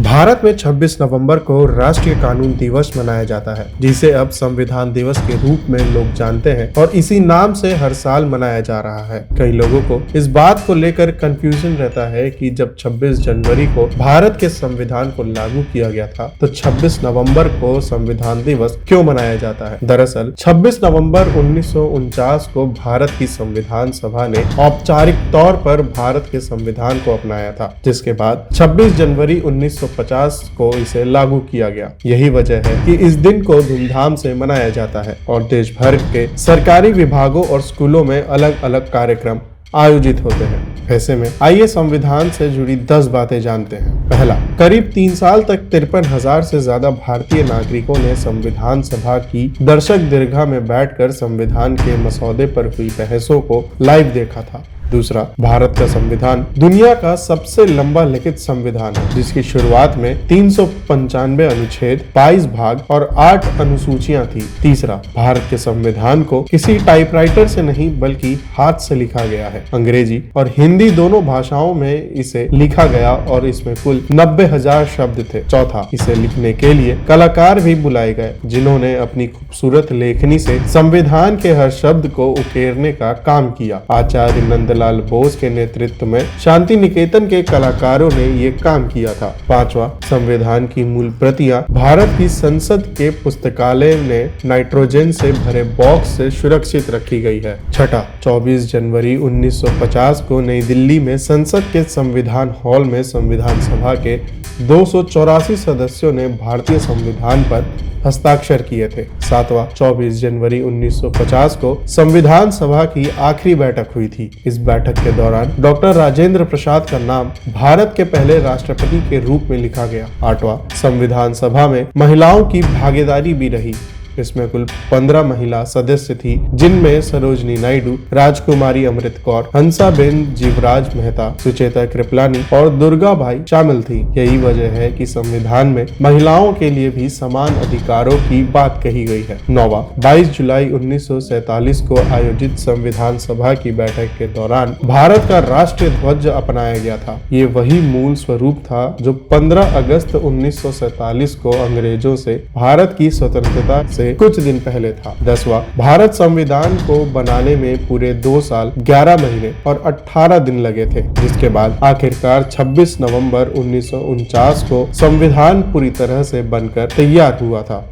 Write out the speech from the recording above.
भारत में 26 नवंबर को राष्ट्रीय कानून दिवस मनाया जाता है, जिसे अब संविधान दिवस के रूप में लोग जानते हैं और इसी नाम से हर साल मनाया जा रहा है। कई लोगों को इस बात को लेकर कंफ्यूजन रहता है कि जब 26 जनवरी को भारत के संविधान को लागू किया गया था, तो 26 नवंबर को संविधान दिवस क्यों मनाया जाता है। दरअसल 26 नवंबर 1949 को भारत की संविधान सभा ने औपचारिक तौर पर भारत के संविधान को अपनाया था, जिसके बाद 26 जनवरी 1950 को इसे लागू किया गया। यही वजह है कि इस दिन को धूमधाम से मनाया जाता है और देश भर के सरकारी विभागों और स्कूलों में अलग अलग कार्यक्रम आयोजित होते हैं। ऐसे में आइए संविधान से जुड़ी 10 बातें जानते हैं। पहला, करीब 3 साल तक 53,000 से ज्यादा भारतीय नागरिकों ने संविधान सभा की दर्शक दीर्घा में बैठकर संविधान के मसौदे पर हुई बहसों को लाइव देखा था। दूसरा, भारत का संविधान दुनिया का सबसे लंबा लिखित संविधान है, जिसकी शुरुआत में 395 अनुच्छेद, 22 भाग और 8 अनुसूचियां थी। तीसरा, भारत के संविधान को किसी टाइपराइटर से नहीं बल्कि हाथ से लिखा गया है। अंग्रेजी और हिंदी दोनों भाषाओं में इसे लिखा गया और इसमें कुल 90,000 शब्द थे। चौथा, इसे लिखने के लिए कलाकार भी बुलाए गए, जिन्होंने अपनी खूबसूरत लेखनी से संविधान के हर शब्द को उकेरने का काम किया। आचार्य नंदलाल बोस के नेतृत्व में शांति निकेतन के कलाकारों ने ये काम किया था। पांचवा, संविधान की मूल प्रतियां भारत की संसद के पुस्तकालय में नाइट्रोजन से भरे बॉक्स से सुरक्षित रखी गई है। छठा, 24 जनवरी 1950 को नई दिल्ली में संसद के संविधान हॉल में संविधान सभा के 284 सदस्यों ने भारतीय संविधान पर हस्ताक्षर किए थे। सातवां, 24 जनवरी 1950 को संविधान सभा की आखिरी बैठक हुई थी। इस बैठक के दौरान डॉक्टर राजेंद्र प्रसाद का नाम भारत के पहले राष्ट्रपति के रूप में लिखा गया। आठवां, संविधान सभा में महिलाओं की भागीदारी भी रही। इसमें कुल 15 महिला सदस्य थी, जिनमें सरोजनी नायडू, राजकुमारी अमृत कौर, हंसाबेन जीवराज मेहता, सुचेता कृपलानी और दुर्गा भाई शामिल थी। यही वजह है कि संविधान में महिलाओं के लिए भी समान अधिकारों की बात कही गई है। 9वां, 22 जुलाई 1947 को आयोजित संविधान सभा की बैठक के दौरान भारत का राष्ट्रीय ध्वज अपनाया गया था। ये वही मूल स्वरूप था जो 15 अगस्त 1947 को अंग्रेजों से भारत की स्वतंत्रता से कुछ दिन पहले था। 10वां, भारत संविधान को बनाने में पूरे 2 साल 11 महीने और 18 दिन लगे थे, जिसके बाद आखिरकार 26 नवंबर 1949 को संविधान पूरी तरह से बनकर तैयार हुआ था।